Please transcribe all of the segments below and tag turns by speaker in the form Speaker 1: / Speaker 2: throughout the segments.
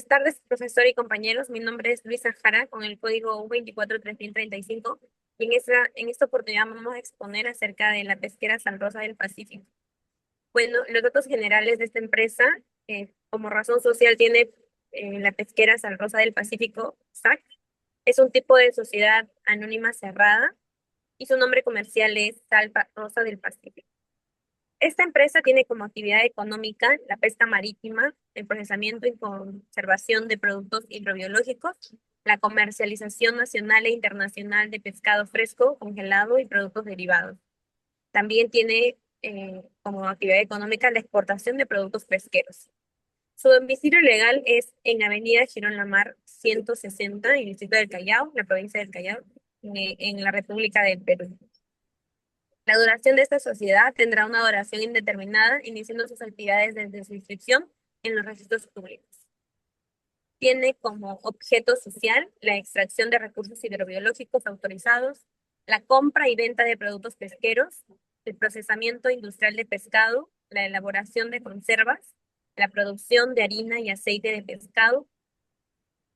Speaker 1: Buenas tardes, profesor y compañeros. Mi nombre es Luisa Jara con el código U243035 y en esta oportunidad vamos a exponer acerca de la pesquera San Rosa del Pacífico. Bueno, los datos generales de esta empresa, como razón social, tiene la pesquera San Rosa del Pacífico, SAC. Es un tipo de sociedad anónima cerrada y su nombre comercial es Rosa del Pacífico. Esta empresa tiene como actividad económica la pesca marítima, el procesamiento y conservación de productos hidrobiológicos, la comercialización nacional e internacional de pescado fresco, congelado y productos derivados. También tiene como actividad económica la exportación de productos pesqueros. Su domicilio legal es en Avenida Girón Lamar 160, en el distrito del Callao, la provincia del Callao, en la República del Perú. La duración de esta sociedad tendrá una duración indeterminada, iniciando sus actividades desde su inscripción en los registros públicos. Tiene como objeto social la extracción de recursos hidrobiológicos autorizados, la compra y venta de productos pesqueros, el procesamiento industrial de pescado, la elaboración de conservas, la producción de harina y aceite de pescado,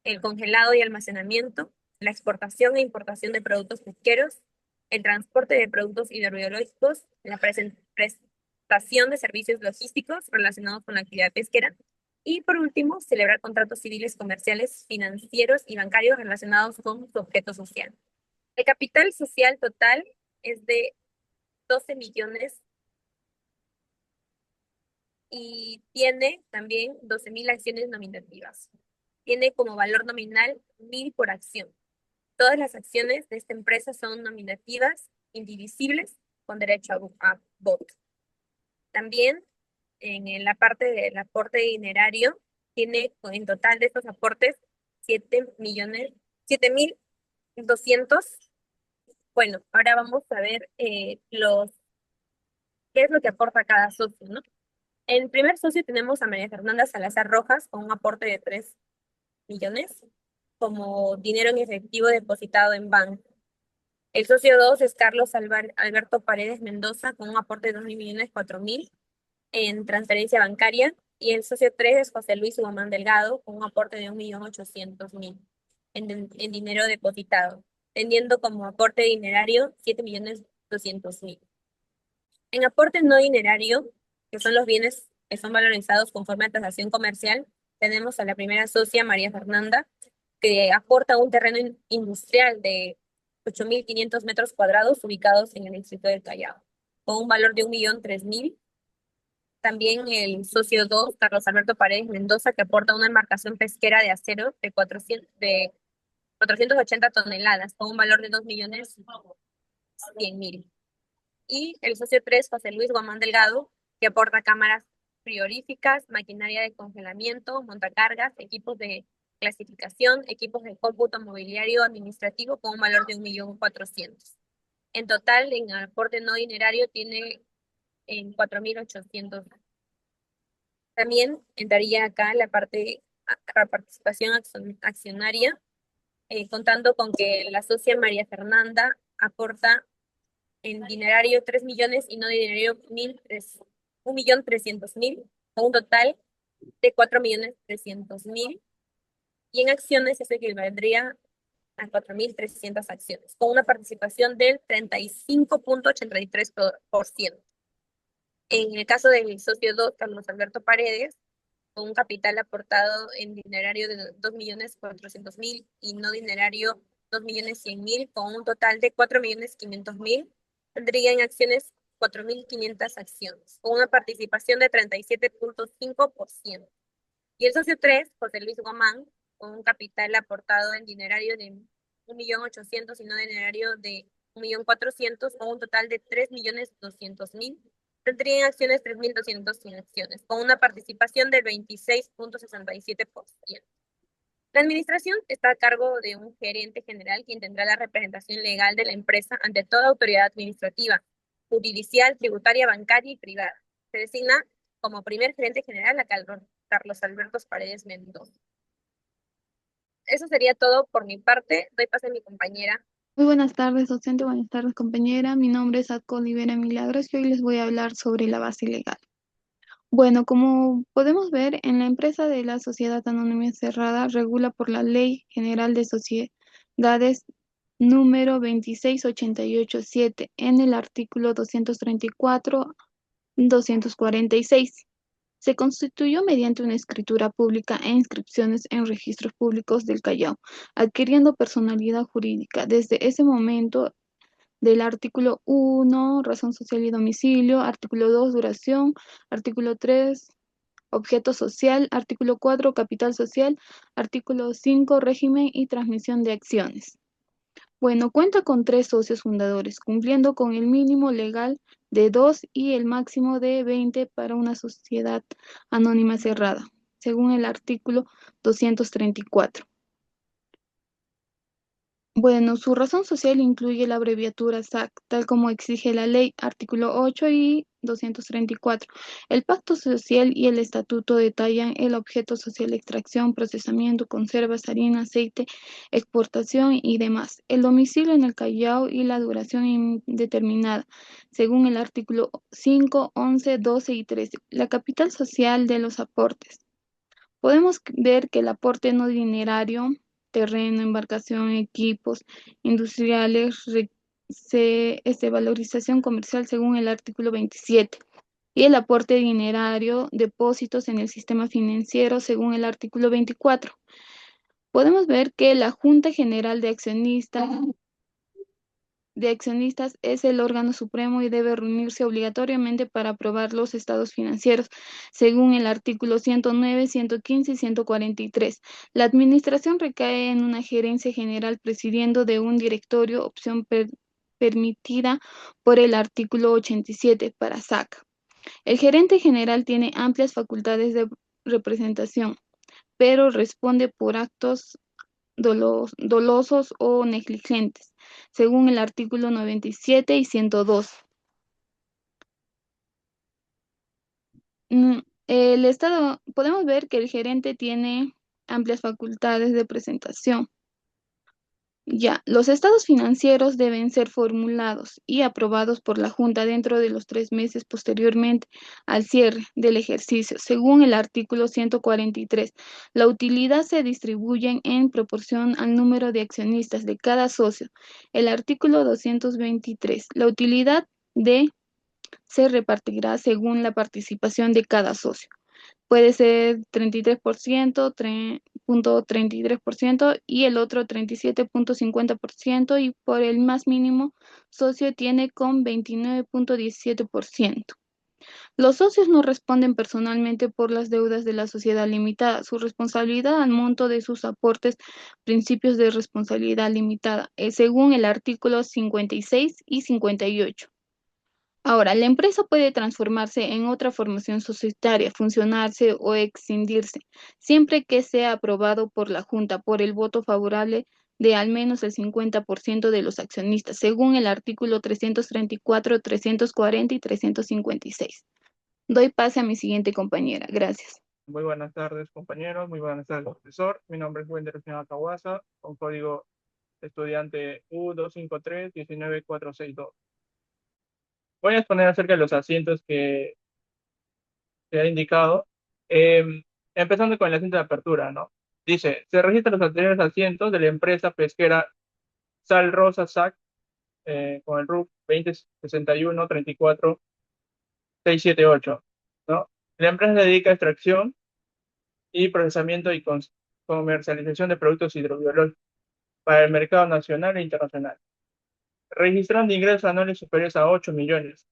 Speaker 1: el congelado y almacenamiento, la exportación e importación de productos pesqueros, el transporte de productos hidrobiológicos, la prestación de servicios logísticos relacionados con la actividad pesquera y, por último, celebrar contratos civiles, comerciales, financieros y bancarios relacionados con su objeto social. El capital social total es de 12 millones y tiene también 12.000 acciones nominativas. Tiene como valor nominal 1.000 por acción. Todas las acciones de esta empresa son nominativas, indivisibles, con derecho a voto. También en la parte del aporte dinerario, tiene en total de estos aportes 7 millones, 7.200. Bueno, ahora vamos a ver qué es lo que aporta cada socio, ¿no? En el primer socio tenemos a María Fernanda Salazar Rojas con un aporte de 3 millones como dinero en efectivo depositado en banco. El socio 2 es Carlos Alberto Paredes Mendoza con un aporte de 2.004.000 en transferencia bancaria. Y el socio 3 es José Luis Guzmán Delgado con un aporte de 1.800.000 en dinero depositado, teniendo como aporte dinerario 7.200.000. En aporte no dinerario, que son los bienes que son valorizados conforme a tasación comercial, tenemos a la primera socia, María Fernanda, que aporta un terreno industrial de 8.500 metros cuadrados ubicados en el distrito del Callao, con un valor de 1.003.000. También el socio 2, Carlos Alberto Paredes Mendoza, que aporta una embarcación pesquera de acero de 480 toneladas, con un valor de 2.100.000. Y el socio 3, José Luis Guamán Delgado, que aporta cámaras frigoríficas, maquinaria de congelamiento, montacargas, equipos de clasificación, equipos de cómputo mobiliario administrativo con un valor de 1.400.000. En total, en aporte no dinerario tiene en 4.800. También entraría acá la participación accionaria, contando con que la socia María Fernanda aporta en dinerario 3 millones y no dinerario 1.300.000, con un total de 4.300.000. Y en acciones eso equivaldría a 4.300 acciones, con una participación del 35.83%. En el caso del socio 2, Carlos Alberto Paredes, con un capital aportado en dinerario de 2.400.000 y no dinerario 2.100.000, con un total de 4.500.000, tendría en acciones 4.500 acciones, con una participación de 37.5%. Y el socio 3, José Luis Guamán, con un capital aportado en dinerario de 1.800.000 y no dinerario de 1.400.000, con un total de 3.200.000, tendría en acciones 3.200 acciones, con una participación del 26.67%. La administración está a cargo de un gerente general quien tendrá la representación legal de la empresa ante toda autoridad administrativa, judicial, tributaria, bancaria y privada. Se designa como primer gerente general a Carlos Alberto Paredes Mendoza. Eso sería todo por mi parte. Doy paso a mi compañera.
Speaker 2: Muy buenas tardes, docente. Buenas tardes, compañera. Mi nombre es Atco Olivera Milagros y hoy les voy a hablar sobre la base legal. Bueno, como podemos ver, en la empresa de la sociedad anónima cerrada regula por la Ley General de Sociedades número 26887 en el artículo 234, 246. Se constituyó mediante una escritura pública e inscripciones en registros públicos del Callao, adquiriendo personalidad jurídica. Desde ese momento, del artículo 1, razón social y domicilio, artículo 2, duración, artículo 3, objeto social, artículo 4, capital social, artículo 5, régimen y transmisión de acciones. Bueno, cuenta con 3 socios fundadores, cumpliendo con el mínimo legal de 2 y el máximo de 20 para una sociedad anónima cerrada, según el artículo 234. Bueno, su razón social incluye la abreviatura SAC, tal como exige la ley, artículo 8 y 234. El pacto social y el estatuto detallan el objeto social, extracción, procesamiento, conservas, harina, aceite, exportación y demás. El domicilio en el Callao y la duración indeterminada, según el artículo 5, 11, 12 y 13. La capital social de los aportes. Podemos ver que el aporte no dinerario, terreno, embarcación, equipos industriales, valorización comercial según el artículo 27, y el aporte dinerario, depósitos en el sistema financiero según el artículo 24. Podemos ver que la Junta General de accionistas es el órgano supremo y debe reunirse obligatoriamente para aprobar los estados financieros, según el artículo 109, 115 y 143. La administración recae en una gerencia general presidiendo de un directorio, opción permitida por el artículo 87 para SAC. El gerente general tiene amplias facultades de representación, pero responde por actos dolosos o negligentes, según el artículo 97 y 102. Mm, El Estado, podemos ver que el gerente tiene amplias facultades de presentación. Ya, los estados financieros deben ser formulados y aprobados por la Junta dentro de los 3 meses posteriormente al cierre del ejercicio, según el artículo 143. La utilidad se distribuye en proporción al número de accionistas de cada socio. El artículo 223. La utilidad de se repartirá según la participación de cada socio. Puede ser 33%, 33% y el otro 37,50% y por el más mínimo socio tiene con 29,17%. Los socios no responden personalmente por las deudas de la sociedad limitada. Su responsabilidad al monto de sus aportes, principios de responsabilidad limitada, es según el artículo 56 y 58. Ahora, la empresa puede transformarse en otra formación societaria, funcionarse o excindirse, siempre que sea aprobado por la Junta por el voto favorable de al menos el 50% de los accionistas, según el artículo 334, 340 y 356. Doy pase a mi siguiente compañera. Gracias.
Speaker 3: Muy buenas tardes, compañeros. Muy buenas tardes, profesor. Mi nombre es Wender Kawasa, con código estudiante U253-19462. Voy a exponer acerca de los asientos que se ha indicado. Empezando con el asiento de apertura, ¿no? Dice, se registran los anteriores asientos de la empresa pesquera Sal Rosa SAC, con el RUC 2061-34678, ¿no? La empresa se dedica a extracción y procesamiento y comercialización de productos hidrobiológicos para el mercado nacional e internacional, registrando ingresos anuales superiores a 8 millones.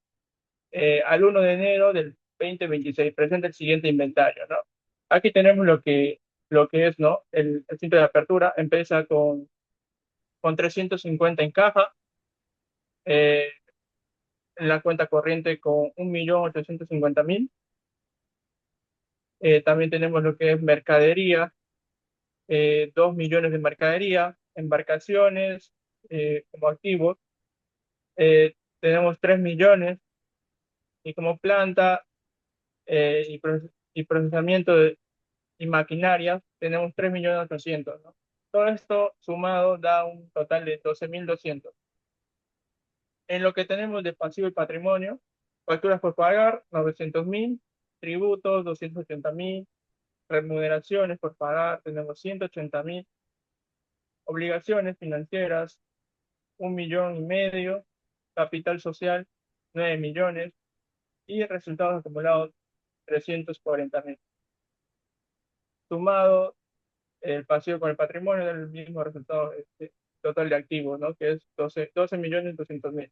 Speaker 3: Al 1 de enero del 2026 presenta el siguiente inventario, ¿no? Aquí tenemos lo que es, ¿no? El simple de apertura empieza con 350 en caja, eh, en la cuenta corriente con 1.850.000. También tenemos lo que es mercadería, 2 millones de mercadería, embarcaciones como activos, tenemos 3 millones, y como planta y procesamiento y maquinaria tenemos 3.800.000, ¿no? Todo esto sumado da un total de 12.200. En lo que tenemos de pasivo y patrimonio, facturas por pagar, 900.000, tributos, 280.000, remuneraciones por pagar, tenemos 180.000, obligaciones financieras, 1,5 millones, capital social, 9 millones y resultados acumulados, 340.000. Sumado el pasivo con el patrimonio del mismo resultado total de activos, ¿no? Que es 12.200.000.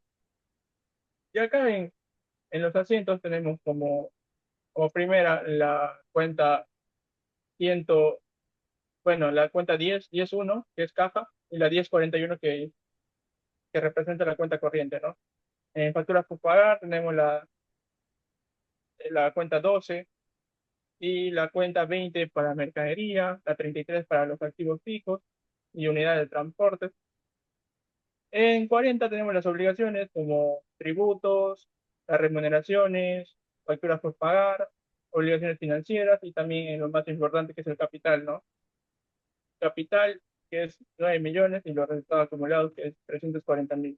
Speaker 3: Y acá en los asientos tenemos como primera la cuenta 100, bueno, la cuenta 10.1, que es caja, y la 10.41 que representa la cuenta corriente, ¿no? En facturas por pagar tenemos la cuenta 12 y la cuenta 20 para mercadería, la 33 para los activos fijos y unidades de transporte. En 40 tenemos las obligaciones como tributos, las remuneraciones, facturas por pagar, obligaciones financieras y también lo más importante que es el capital, ¿no? Capital, que es 9 millones y los resultados acumulados, que es 340.000.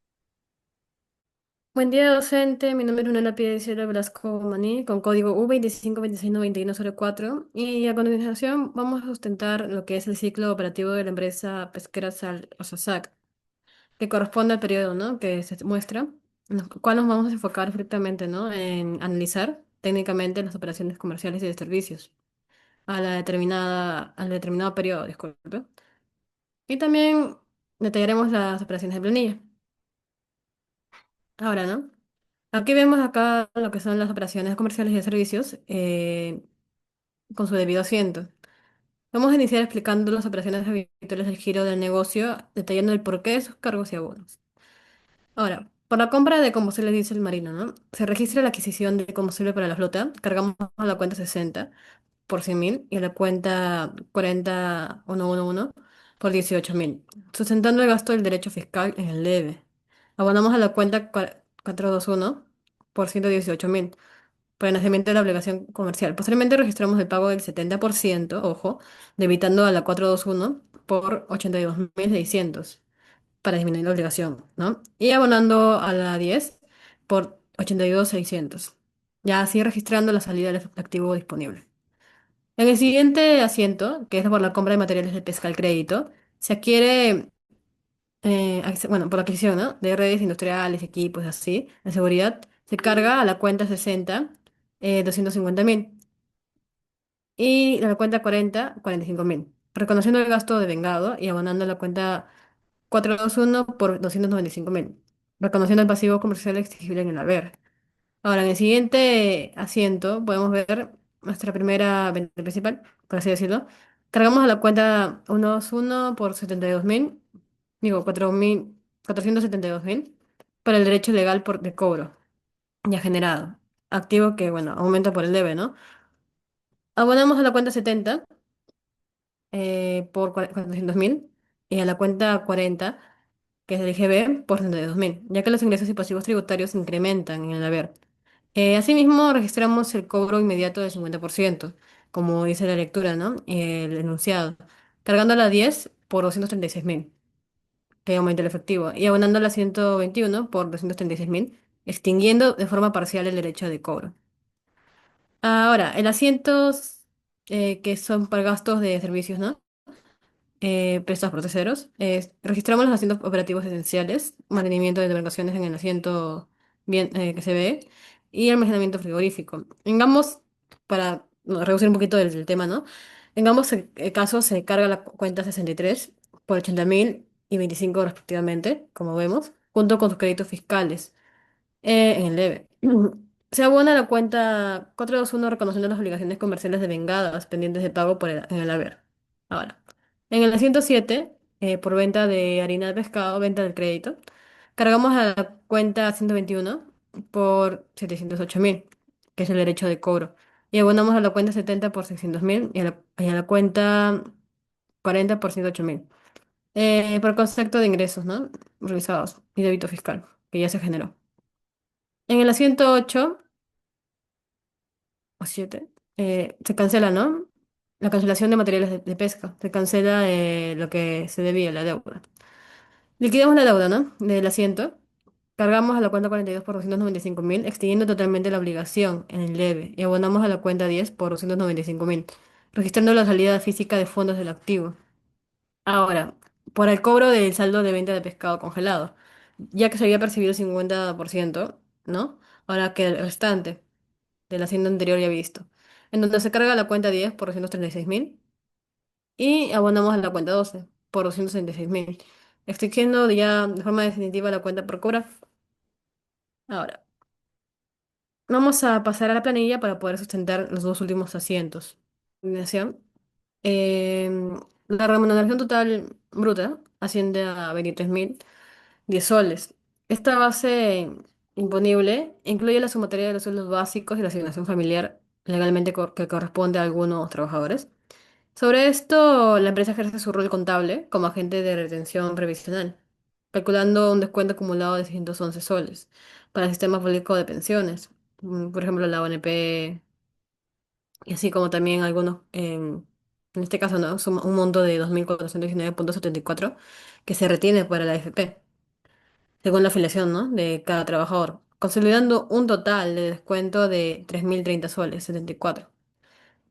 Speaker 4: Buen día, docente. Mi nombre es Lunela Piedicela Velasco Maní, con código U25269104. Y a continuación vamos a sustentar lo que es el ciclo operativo de la empresa pesquera SAC, que corresponde al periodo, ¿no?, que se muestra, en el cual nos vamos a enfocar estrictamente, ¿no?, en analizar técnicamente las operaciones comerciales y de servicios al determinado periodo, disculpe. Y también detallaremos las operaciones de planilla. Ahora, ¿no? Aquí vemos acá lo que son las operaciones comerciales y de servicios con su debido asiento. Vamos a iniciar explicando las operaciones habituales del giro del negocio, detallando el porqué de sus cargos y abonos. Ahora, por la compra de combustible diésel marino, ¿no? Se registra la adquisición de combustible para la flota, cargamos a la cuenta 60 por 100.000 y a la cuenta 40111 por 18.000, sustentando el gasto del derecho fiscal en el debe. Abonamos a la cuenta 421 por 118.000 para el nacimiento de la obligación comercial. Posteriormente registramos el pago del 70%, ojo, debitando a la 421 por 82.600 para disminuir la obligación, ¿no? Y abonando a la 10 por 82.600, ya así registrando la salida del activo disponible. En el siguiente asiento, que es por la compra de materiales de pesca al crédito, se adquiere, bueno, por la adquisición, ¿no?, de redes industriales, equipos, así, de seguridad, se carga a la cuenta 60, 250.000, y a la cuenta 40, 45.000, reconociendo el gasto de vengado y abonando a la cuenta 421 por 295.000, reconociendo el pasivo comercial exigible en el haber. Ahora, en el siguiente asiento podemos ver nuestra primera venta principal, por así decirlo. Cargamos a la cuenta 121 por 72.000, digo 4.472.000, para el derecho legal de cobro ya generado. Activo que, bueno, aumenta por el debe, ¿no? Abonamos a la cuenta 70 por 400.000 y a la cuenta 40, que es del IGB, por 32.000, ya que los ingresos y pasivos tributarios incrementan en el haber. Asimismo, registramos el cobro inmediato del 50%, como dice la lectura, ¿no? El enunciado, cargando la 10 por 236.000, que aumenta el efectivo, y abonando la 121 por 236.000, extinguiendo de forma parcial el derecho de cobro. Ahora, el asientos que son para gastos de servicios, ¿no?, prestados por terceros. Registramos los asientos operativos esenciales, mantenimiento de embarcaciones en el asiento bien, que se ve, y almacenamiento frigorífico. En ambos, para reducir un poquito del tema, ¿no? En ambos casos se carga la cuenta 63 por 80.000 y 25 respectivamente, como vemos, junto con sus créditos fiscales en el debe. Se abona la cuenta 421 reconociendo las obligaciones comerciales devengadas pendientes de pago en el haber. Ahora, en el 107, por venta de harina de pescado, venta del crédito, cargamos a la cuenta 121 por 708.000, que es el derecho de cobro. Y abonamos a la cuenta 70 por 600.000 y a la cuenta 40 por 108.000. Por concepto de ingresos, ¿no?, revisados y débito fiscal, que ya se generó. En el asiento 8 o 7, se cancela, ¿no?, la cancelación de materiales de pesca. Se cancela lo que se debía, la deuda. Liquidamos la deuda, ¿no?, del asiento. Cargamos a la cuenta 42 por 295.000, extinguiendo totalmente la obligación en el debe, y abonamos a la cuenta 10 por 295.000, registrando la salida física de fondos del activo. Ahora, por el cobro del saldo de venta de pescado congelado, ya que se había percibido el 50%, ¿no? Ahora que el restante de la hacienda anterior ya visto. En donde se carga la cuenta 10 por 236.000 y abonamos a la cuenta 12 por 266.000, extinguiendo ya de forma definitiva la cuenta por cobrar. Ahora, vamos a pasar a la planilla para poder sustentar los dos últimos asientos. Combinación. La remuneración total bruta asciende a 23.010 soles. Esta base imponible incluye la sumatoria de los sueldos básicos y la asignación familiar legalmente que corresponde a algunos trabajadores. Sobre esto, la empresa ejerce su rol contable como agente de retención previsional, calculando un descuento acumulado de 611 soles para el sistema público de pensiones, por ejemplo, la ONP, y así como también algunos, en este caso, ¿no? Suma un monto de 2.419,74 que se retiene para la AFP, según la afiliación, ¿no? De cada trabajador, consolidando un total de descuento de 3.030 soles, 74.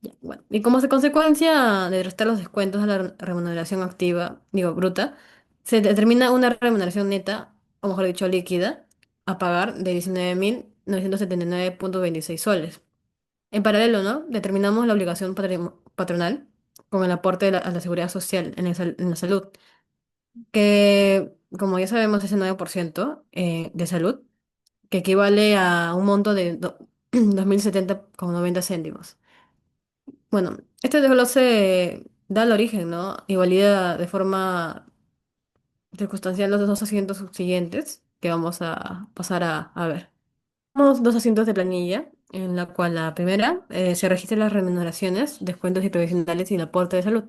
Speaker 4: Ya, bueno, y como consecuencia de restar los descuentos a la remuneración activa, digo, bruta, se determina una remuneración neta, o mejor dicho, líquida, a pagar de 19.979,26 soles. En paralelo, ¿no? Determinamos la obligación patronal con el aporte a la seguridad social en la salud, que, como ya sabemos, es el 9% de salud, que equivale a un monto de 2.070,90 céntimos. Bueno, este desglose da el origen, ¿no? Y valida de forma circunstancial los dos asientos subsiguientes que vamos a pasar a ver. Tenemos dos asientos de planilla, en la cual la primera se registran las remuneraciones, descuentos y provisionales y el aporte de salud.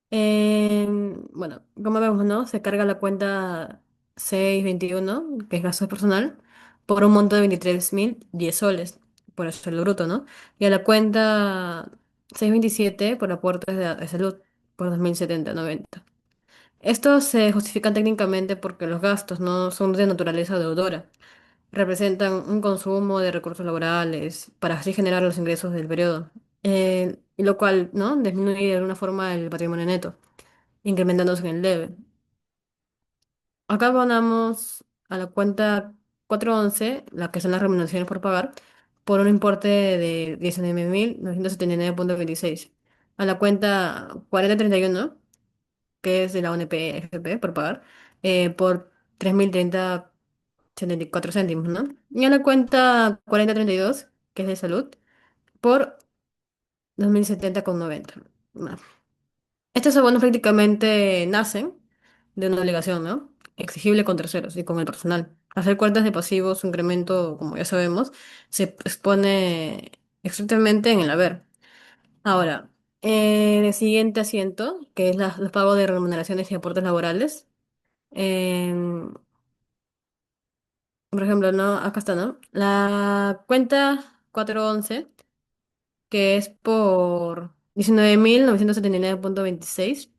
Speaker 4: Bueno, como vemos, ¿no? Se carga la cuenta 621, que es gasto personal, por un monto de 23.010 soles, por el sueldo bruto, ¿no? Y a la cuenta 627 por aportes de salud, por 2.070,90. Estos se justifican técnicamente porque los gastos no son de naturaleza deudora, representan un consumo de recursos laborales para así generar los ingresos del periodo, y lo cual, ¿no? Disminuye de alguna forma el patrimonio neto incrementándose en el debe. Acá abonamos a la cuenta 411, la que son las remuneraciones por pagar, por un importe de 19.979,26. A la cuenta 4031, que es de la ONP FP por pagar, por 3.030,74 céntimos, ¿no? Y a la cuenta 4032, que es de salud, por 2.070,90. Estos abonos prácticamente nacen de una obligación, ¿no? Exigible con terceros y con el personal. Hacer cuentas de pasivos, su incremento, como ya sabemos, se expone estrictamente en el haber. Ahora, el siguiente asiento, que es los pagos de remuneraciones y aportes laborales. em, por ejemplo, ¿no? Acá está, ¿no? La cuenta 411, que es por 19.979,26.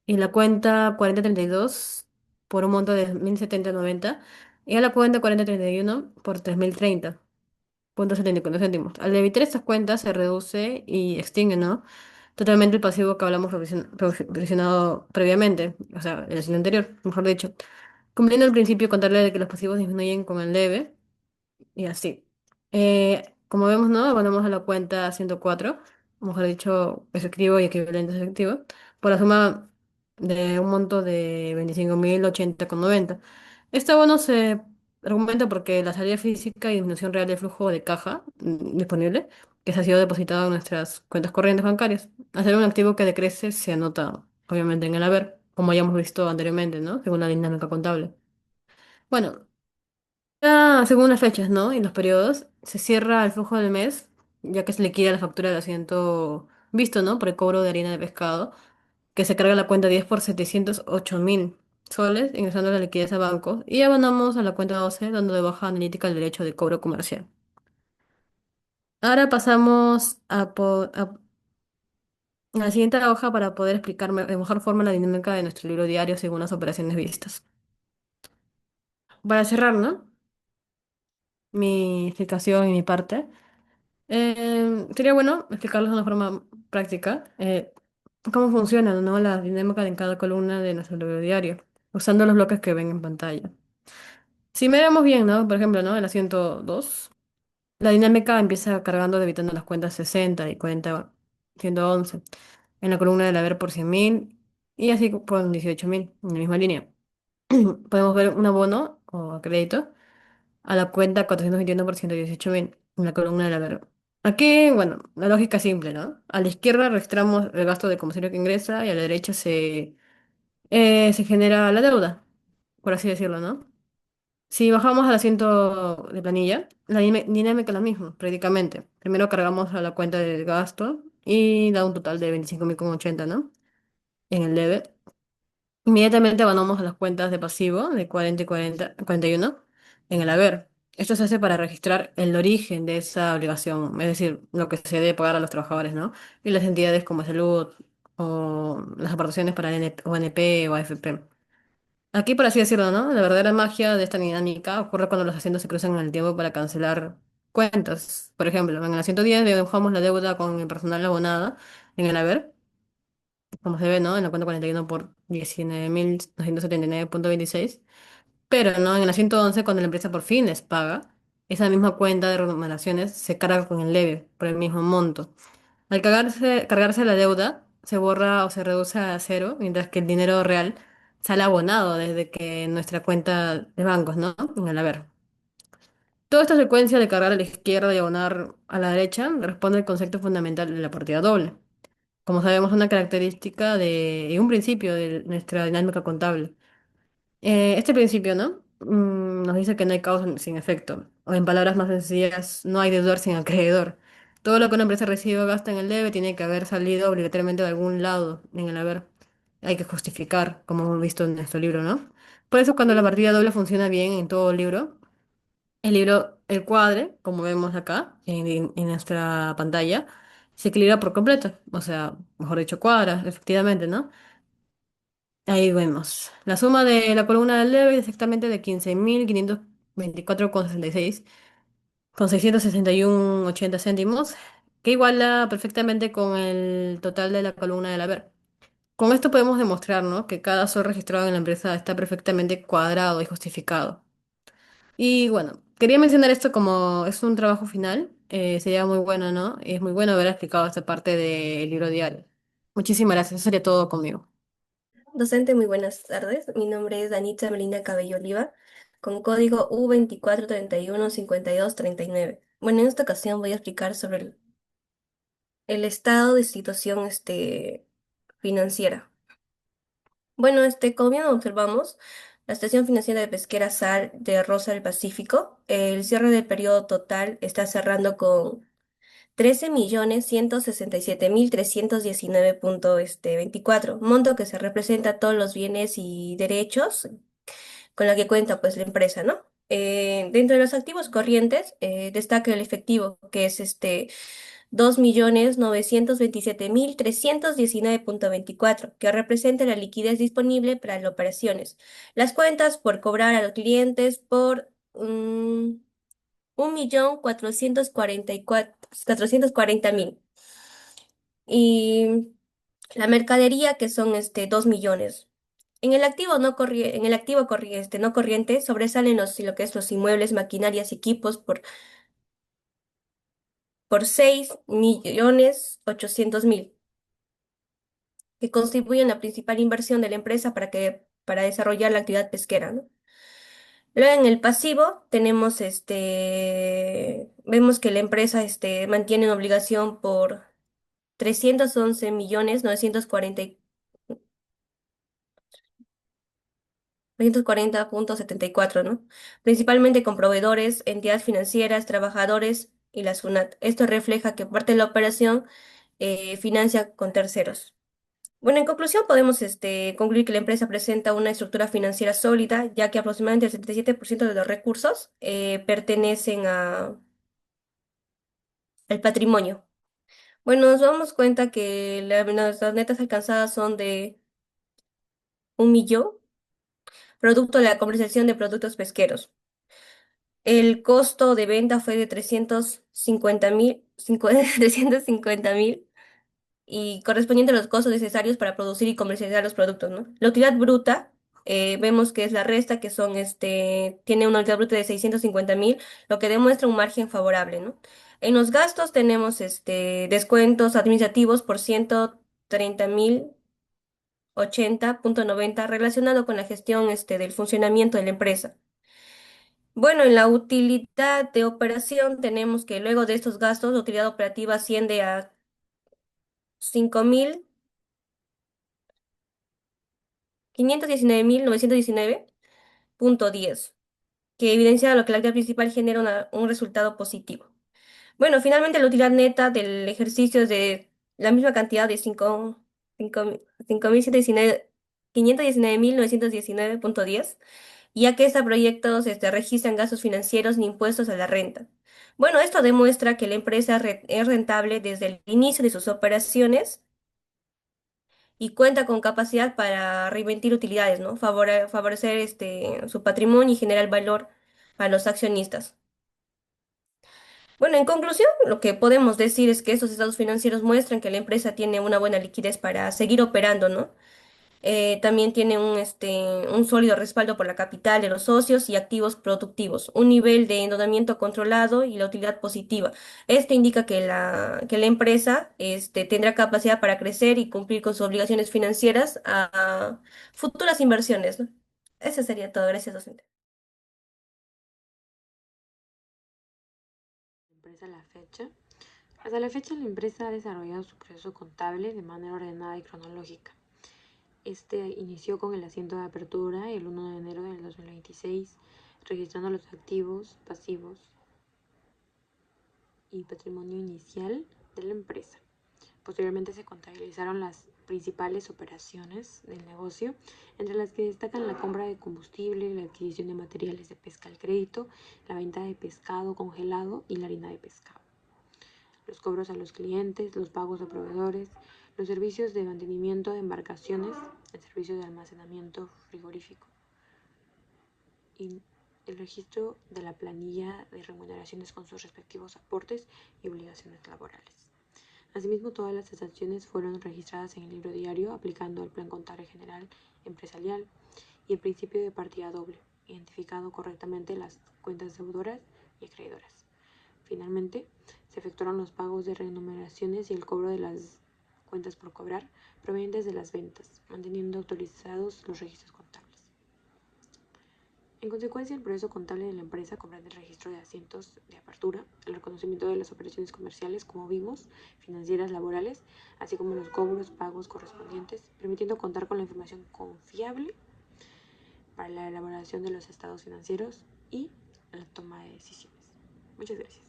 Speaker 4: Y la cuenta 4032 por un monto de 1.070,90. Y a la cuenta 4031 por 3.030,74 céntimos. Al evitar estas cuentas se reduce y extingue, ¿no? Totalmente el pasivo que hablamos provisionado previamente, o sea, en el sino anterior, mejor dicho. Cumpliendo el principio contable de que los pasivos disminuyen con el debe, y así. Como vemos, ¿no? Abonamos a la cuenta 104, o mejor dicho, efectivo y equivalente efectivo, por la suma de un monto de 25.080,90. Este abono se argumenta porque la salida física y disminución real del flujo de caja disponible, que se ha sido depositado en nuestras cuentas corrientes bancarias. Al ser un activo que decrece, se anota, obviamente, en el haber, como ya hemos visto anteriormente, ¿no? Según la dinámica contable. Bueno, según las fechas, ¿no? Y los periodos, se cierra el flujo del mes, ya que se liquida la factura del asiento visto, ¿no? Por el cobro de harina de pescado, que se carga la cuenta 10 por 708.000 soles, ingresando la liquidez a bancos, y abonamos a la cuenta 12, dando de baja analítica el derecho de cobro comercial. Ahora pasamos a la siguiente hoja para poder explicar de mejor forma la dinámica de nuestro libro diario según las operaciones vistas. para cerrar, ¿no? Mi explicación y mi parte. Sería bueno explicarles de una forma práctica cómo funciona, ¿no? La dinámica de cada columna de nuestro libro diario, usando los bloques que ven en pantalla. Si miramos bien, ¿no? Por ejemplo, ¿no? El asiento 2, la dinámica empieza cargando debitando las cuentas 60 y 40, 111 en la columna del haber por 100.000 y así por 18.000 en la misma línea. Podemos ver un abono o crédito a la cuenta 421 por 118.000 en la columna del haber. Aquí, bueno, la lógica es simple, ¿no? A la izquierda registramos el gasto de comisario que ingresa y a la derecha se genera la deuda, por así decirlo, ¿no? Si bajamos al asiento de planilla, la dinámica es la misma, prácticamente. Primero cargamos a la cuenta del gasto y da un total de 25.080, ¿no? En el debe. Inmediatamente abonamos a las cuentas de pasivo de 40 y 40, 41 en el haber. Esto se hace para registrar el origen de esa obligación, es decir, lo que se debe pagar a los trabajadores, ¿no? Y las entidades como salud o las aportaciones para ONP o AFP. Aquí, por así decirlo, ¿no? La verdadera magia de esta dinámica ocurre cuando los asientos se cruzan en el tiempo para cancelar cuentas. Por ejemplo, en el asiento 10 dibujamos la deuda con el personal abonada en el haber, como se ve, ¿no? En la cuenta 41 por 19.279.26. Pero, ¿no? En el asiento 11, cuando la empresa por fin les paga, esa misma cuenta de remuneraciones se carga con el leve por el mismo monto. Al cargarse la deuda, se borra o se reduce a cero, mientras que el dinero real sale abonado desde que nuestra cuenta de bancos, ¿no? En el haber. Toda esta secuencia de cargar a la izquierda y abonar a la derecha responde al concepto fundamental de la partida doble. Como sabemos, una característica y un principio de nuestra dinámica contable. Este principio, ¿no? Nos dice que no hay causa sin efecto. O en palabras más sencillas, no hay deudor sin acreedor. Todo lo que una empresa recibe o gasta en el debe tiene que haber salido obligatoriamente de algún lado en el haber. Hay que justificar, como hemos visto en nuestro libro, ¿no? Por eso cuando la partida doble funciona bien en todo el libro, el cuadre, como vemos acá en nuestra pantalla, se equilibra por completo. O sea, mejor dicho, cuadra, efectivamente, ¿no? Ahí vemos. La suma de la columna del debe es exactamente de 15.524,66 con 661,80 céntimos, que iguala perfectamente con el total de la columna del haber. Con esto podemos demostrar, ¿no? Que cada sol registrado en la empresa está perfectamente cuadrado y justificado. Y bueno, quería mencionar esto como es un trabajo final. Sería muy bueno, ¿no? Es muy bueno haber explicado esta parte del libro diario. Muchísimas gracias. Eso sería todo conmigo.
Speaker 5: Docente, muy buenas tardes. Mi nombre es Danitza Melinda Cabello Oliva, con código U24315239. Bueno, en esta ocasión voy a explicar sobre el estado de situación financiera. Bueno, como bien observamos, la estación financiera de Pesquera Sal de Rosa del Pacífico, el cierre del periodo total está cerrando con 13.167.319.24, monto que se representa todos los bienes y derechos con la que cuenta pues la empresa, ¿no? Dentro de los activos corrientes, destaca el efectivo, que es 2.927.319.24, que representa la liquidez disponible para las operaciones. Las cuentas por cobrar a los clientes por 1.440.000. Y la mercadería, que son 2 millones. En el activo no corriente sobresalen lo que es los inmuebles, maquinarias y equipos por 6.800.000, que constituyen la principal inversión de la empresa para desarrollar la actividad pesquera, ¿no? Luego en el pasivo tenemos vemos que la empresa mantiene una obligación por 311.940.74, ¿no? Principalmente con proveedores, entidades financieras, trabajadores y la SUNAT. Esto refleja que parte de la operación financia con terceros. Bueno, en conclusión, podemos concluir que la empresa presenta una estructura financiera sólida, ya que aproximadamente el 77% de los recursos pertenecen al patrimonio. Bueno, nos damos cuenta que las netas alcanzadas son de 1 millón. producto de la comercialización de productos pesqueros. El costo de venta fue de 350.000, 350.000 y correspondiente a los costos necesarios para producir y comercializar los productos, ¿no? La utilidad bruta, vemos que es la resta, que son, tiene una utilidad bruta de 650.000, lo que demuestra un margen favorable, ¿no? En los gastos tenemos, descuentos administrativos por 130.080.90 relacionado con la gestión, del funcionamiento de la empresa. Bueno, en la utilidad de operación tenemos que luego de estos gastos, la utilidad operativa asciende a 519.919.10, que evidencia lo que la actividad principal genera un resultado positivo. Bueno, finalmente la utilidad neta del ejercicio es de la misma cantidad de 519.919.10, ya que esta proyectos registran gastos financieros ni impuestos a la renta. Bueno, esto demuestra que la empresa es rentable desde el inicio de sus operaciones y cuenta con capacidad para reinvertir utilidades, ¿no? Favorecer su patrimonio y generar valor para los accionistas. Bueno, en conclusión, lo que podemos decir es que estos estados financieros muestran que la empresa tiene una buena liquidez para seguir operando, ¿no? También tiene un sólido respaldo por la capital de los socios y activos productivos, un nivel de endeudamiento controlado y la utilidad positiva. Esto indica que la empresa tendrá capacidad para crecer y cumplir con sus obligaciones financieras a futuras inversiones, ¿no? Eso sería todo. Gracias, docente.
Speaker 6: Empresa a la fecha. Hasta la fecha, la empresa ha desarrollado su proceso contable de manera ordenada y cronológica. Este inició con el asiento de apertura el 1 de enero del 2026, registrando los activos, pasivos y patrimonio inicial de la empresa. Posteriormente se contabilizaron las principales operaciones del negocio, entre las que destacan la compra de combustible, la adquisición de materiales de pesca al crédito, la venta de pescado congelado y la harina de pescado, los cobros a los clientes, los pagos a proveedores, los servicios de mantenimiento de embarcaciones, el servicio de almacenamiento frigorífico y el registro de la planilla de remuneraciones con sus respectivos aportes y obligaciones laborales. Asimismo, todas las transacciones fueron registradas en el libro diario aplicando el Plan Contable General Empresarial y el principio de partida doble, identificando correctamente las cuentas deudoras y acreedoras. Finalmente, se efectuaron los pagos de remuneraciones y el cobro de las cuentas por cobrar provenientes de las ventas, manteniendo actualizados los registros contables. En consecuencia, el proceso contable de la empresa comprende el registro de asientos de apertura, el reconocimiento de las operaciones comerciales, como vimos, financieras, laborales, así como los cobros, pagos correspondientes, permitiendo contar con la información confiable para la elaboración de los estados financieros y la toma de decisiones. Muchas gracias.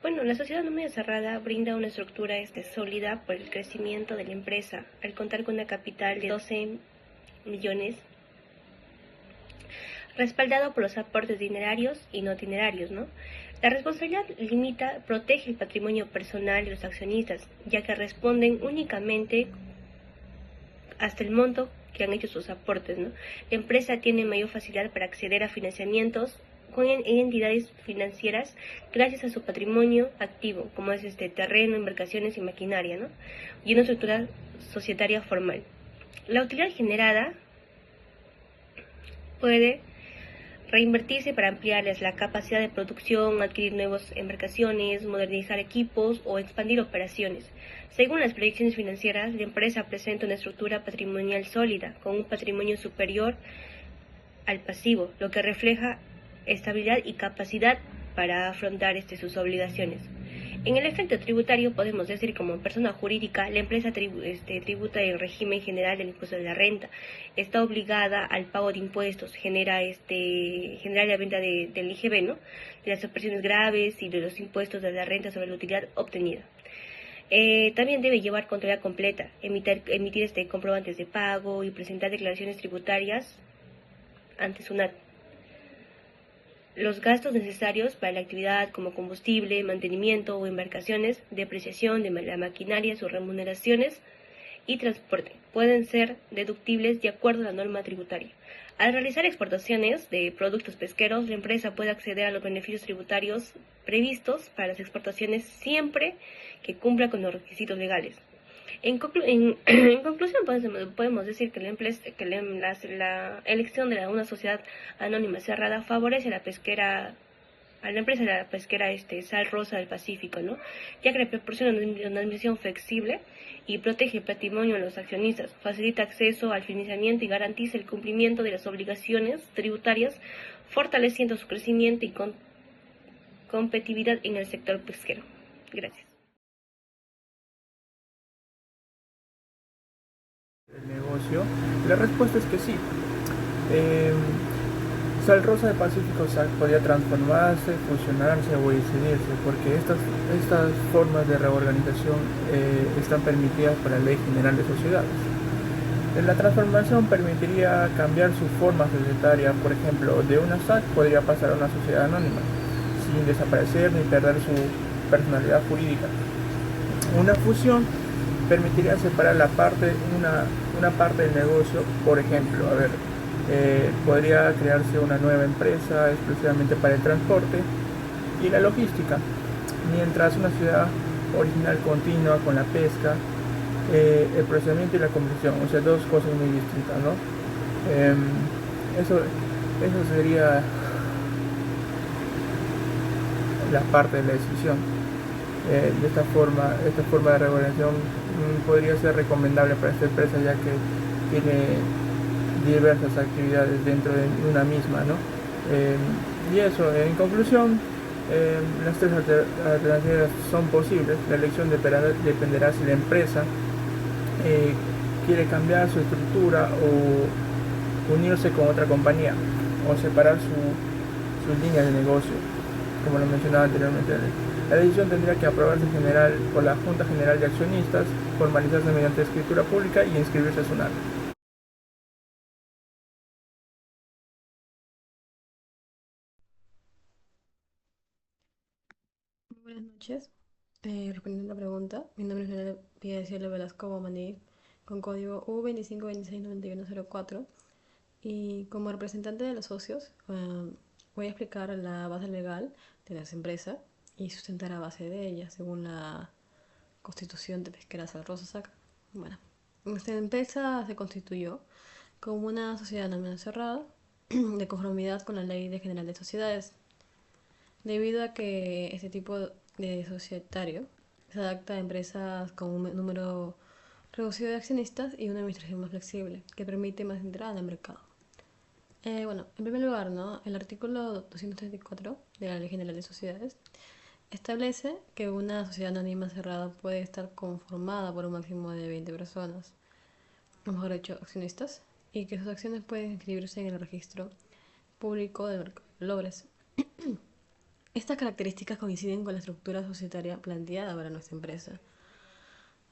Speaker 5: Bueno, la sociedad no media cerrada brinda una estructura sólida por el crecimiento de la empresa, al contar con una capital de 12 millones, respaldado por los aportes dinerarios y no dinerarios, ¿no? La responsabilidad limita, protege el patrimonio personal de los accionistas, ya que responden únicamente hasta el monto que han hecho sus aportes, ¿no? La empresa tiene mayor facilidad para acceder a financiamientos con entidades financieras gracias a su patrimonio activo, como es terreno, embarcaciones y maquinaria, ¿no? Y una estructura societaria formal. La utilidad generada puede reinvertirse para ampliarles la capacidad de producción, adquirir nuevas embarcaciones, modernizar equipos o expandir operaciones. Según las proyecciones financieras, la empresa presenta una estructura patrimonial sólida, con un patrimonio superior al pasivo, lo que refleja estabilidad y capacidad para afrontar sus obligaciones. En el efecto tributario podemos decir como persona jurídica, la empresa tributa en régimen general del impuesto de la renta, está obligada al pago de impuestos, genera la venta del IGB, ¿no? De las operaciones graves y de los impuestos de la renta sobre la utilidad obtenida. También debe llevar contabilidad completa, emitir comprobantes de pago y presentar declaraciones tributarias ante SUNAT. Los gastos necesarios para la actividad como combustible, mantenimiento o embarcaciones, depreciación de la maquinaria, sus remuneraciones y transporte pueden ser deductibles de acuerdo a la norma tributaria. Al realizar exportaciones de productos pesqueros, la empresa puede acceder a los beneficios tributarios previstos para las exportaciones siempre que cumpla con los requisitos legales. En conclusión, podemos decir que la elección de una sociedad anónima cerrada favorece a la empresa de la pesquera Sal Rosa del Pacífico, ¿no? Ya que le proporciona una admisión flexible y protege el patrimonio de los accionistas, facilita acceso al financiamiento y garantiza el cumplimiento de las obligaciones tributarias, fortaleciendo su crecimiento y competitividad en el sector pesquero. Gracias.
Speaker 3: El negocio, la respuesta es que sí. Sal Rosa del Pacífico podría transformarse, fusionarse o decidirse, porque estas formas de reorganización están permitidas por la Ley General de Sociedades. La transformación permitiría cambiar su forma societaria, por ejemplo, de una SAC podría pasar a una sociedad anónima, sin desaparecer ni perder su personalidad jurídica. Una fusión permitiría separar una parte del negocio, por ejemplo, podría crearse una nueva empresa exclusivamente para el transporte y la logística, mientras una ciudad original continua con la pesca, el procesamiento y la conversión, o sea, dos cosas muy distintas, ¿no? Eso sería la parte de la decisión. De esta forma de regulación podría ser recomendable para esta empresa, ya que tiene diversas actividades dentro de una misma, ¿no? Y eso, en conclusión, las tres alternativas son posibles. La elección dependerá si la empresa quiere cambiar su estructura o unirse con otra compañía o separar sus líneas de negocio, como lo mencionaba anteriormente. La decisión tendría que aprobarse por la Junta General de Accionistas, formalizarse mediante escritura pública y inscribirse a SUNAT.
Speaker 4: Buenas noches. Respondiendo a la pregunta, mi nombre es Leonel Pia Cielo Velasco Bomaní, con código U25269104, y como representante de los socios voy a explicar la base legal de las empresas y sustentar a base de ella, según la Constitución de Pesquera Sal Rosa SAC. Bueno, nuestra empresa se constituyó como una sociedad anónima cerrada de conformidad con la Ley General de Sociedades, debido a que este tipo de societario se adapta a empresas con un número reducido de accionistas y una administración más flexible, que permite más entrada en el mercado. En primer lugar, ¿no? El artículo 234 de la Ley General de Sociedades establece que una sociedad anónima cerrada puede estar conformada por un máximo de 20 personas, o mejor dicho, accionistas, y que sus acciones pueden inscribirse en el registro público del mercado de valores. Estas características coinciden con la estructura societaria planteada para nuestra empresa.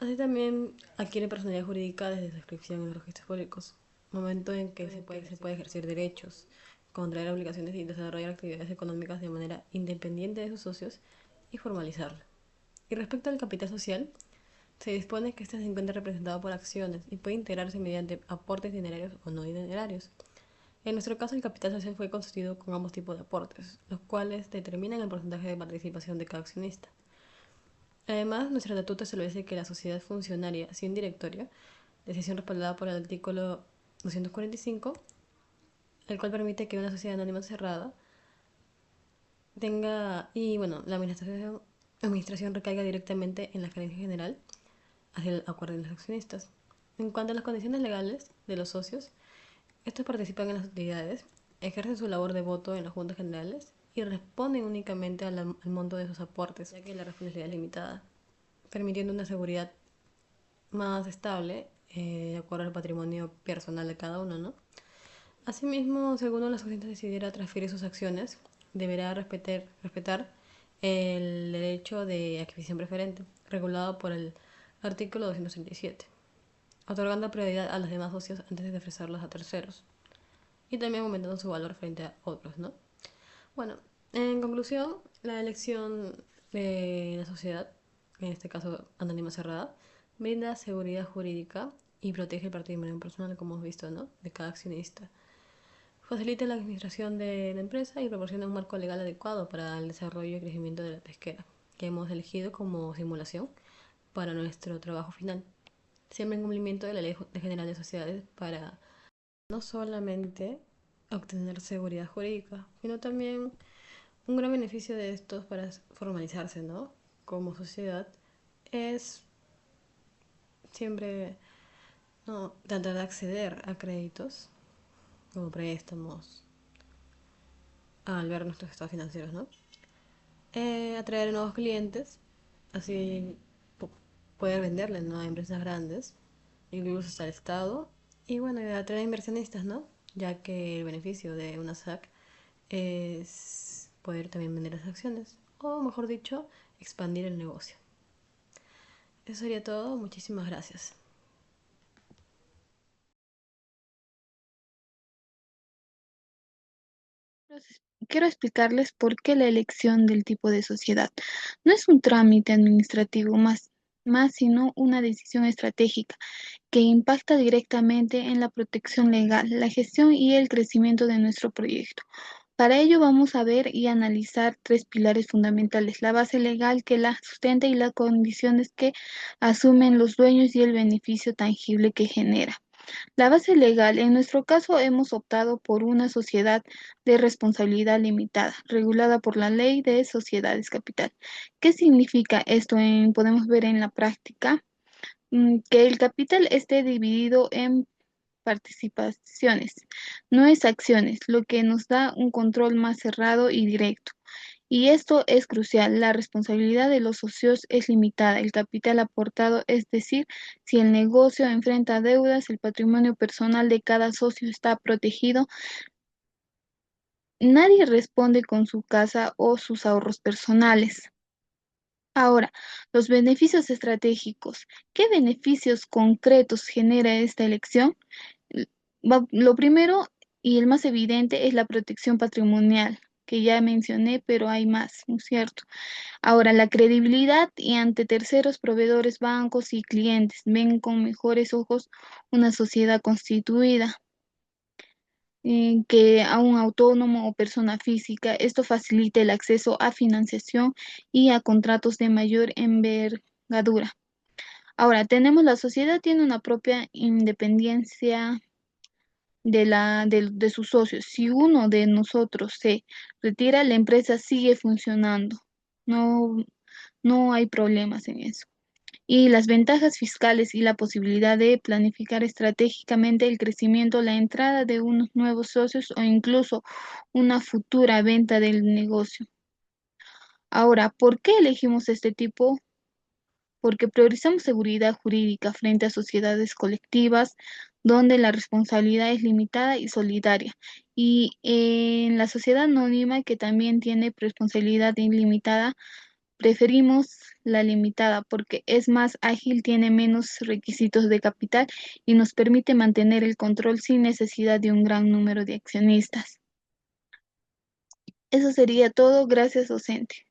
Speaker 4: Así también adquiere personalidad jurídica desde su inscripción en los registros públicos, momento en que se puede ejercer derechos, contraer obligaciones y desarrollar actividades económicas de manera independiente de sus socios y formalizarla. Y respecto al capital social, se dispone que éste se encuentra representado por acciones y puede integrarse mediante aportes dinerarios o no dinerarios. En nuestro caso, el capital social fue constituido con ambos tipos de aportes, los cuales determinan el porcentaje de participación de cada accionista. Además, nuestro estatuto establece que la sociedad funcionaria sin directorio, decisión respaldada por el artículo 245, el cual permite que una sociedad anónima cerrada tenga, la administración recaiga directamente en la gerencia general hacia el acuerdo de los accionistas. En cuanto a las condiciones legales de los socios, estos participan en las actividades, ejercen su labor de voto en las juntas generales y responden únicamente al monto de sus aportes, ya que la responsabilidad es limitada, permitiendo una seguridad más estable de acuerdo al patrimonio personal de cada uno, ¿no? Asimismo, si alguno de los accionistas decidiera transferir sus acciones, deberá respetar el derecho de adquisición preferente, regulado por el artículo 237, otorgando prioridad a los demás socios antes de ofrecerlos a terceros, y también aumentando su valor frente a otros, ¿no? Bueno, en conclusión, la elección de la sociedad, en este caso anónima cerrada, brinda seguridad jurídica y protege el patrimonio personal, como hemos visto, ¿no? De cada accionista. Facilita la administración de la empresa y proporciona un marco legal adecuado para el desarrollo y crecimiento de la pesquera, que hemos elegido como simulación para nuestro trabajo final, siempre en cumplimiento de la Ley General de Sociedades para no solamente obtener seguridad jurídica, sino también un gran beneficio de estos para formalizarse, ¿no? Como sociedad es siempre, ¿no?, tratar de acceder a créditos como préstamos al ver nuestros estados financieros, ¿no? Atraer nuevos clientes, así poder venderles, ¿no?, a empresas grandes, incluso hasta el Estado, y bueno, atraer inversionistas, ¿no? Ya que el beneficio de una SAC es poder también vender las acciones, o mejor dicho, expandir el negocio. Eso sería todo, muchísimas gracias.
Speaker 2: Quiero explicarles por qué la elección del tipo de sociedad no es un trámite administrativo más sino una decisión estratégica que impacta directamente en la protección legal, la gestión y el crecimiento de nuestro proyecto. Para ello vamos a ver y analizar tres pilares fundamentales: la base legal que la sustenta y las condiciones que asumen los dueños y el beneficio tangible que genera. La base legal: en nuestro caso hemos optado por una sociedad de responsabilidad limitada, regulada por la Ley de Sociedades Capital. ¿Qué significa esto? Podemos ver en la práctica que el capital esté dividido en participaciones, no es acciones, lo que nos da un control más cerrado y directo. Y esto es crucial: la responsabilidad de los socios es limitada, el capital aportado, es decir, si el negocio enfrenta deudas, el patrimonio personal de cada socio está protegido. Nadie responde con su casa o sus ahorros personales. Ahora, los beneficios estratégicos. ¿Qué beneficios concretos genera esta elección? L- Lo primero y el más evidente es la protección patrimonial, que ya mencioné, pero hay más, ¿no es cierto? Ahora, la credibilidad y ante terceros, proveedores, bancos y clientes ven con mejores ojos una sociedad constituida que a un autónomo o persona física. Esto facilita el acceso a financiación y a contratos de mayor envergadura. Ahora, la sociedad tiene una propia independencia de sus socios. Si uno de nosotros se retira, la empresa sigue funcionando. No, no hay problemas en eso. Y las ventajas fiscales y la posibilidad de planificar estratégicamente el crecimiento, la entrada de unos nuevos socios o incluso una futura venta del negocio. Ahora, ¿por qué elegimos este tipo? Porque priorizamos seguridad jurídica frente a sociedades colectivas donde la responsabilidad es limitada y solidaria. Y en la sociedad anónima, que también tiene responsabilidad ilimitada, preferimos la limitada porque es más ágil, tiene menos requisitos de capital y nos permite mantener el control sin necesidad de un gran número de accionistas. Eso sería todo. Gracias, docente.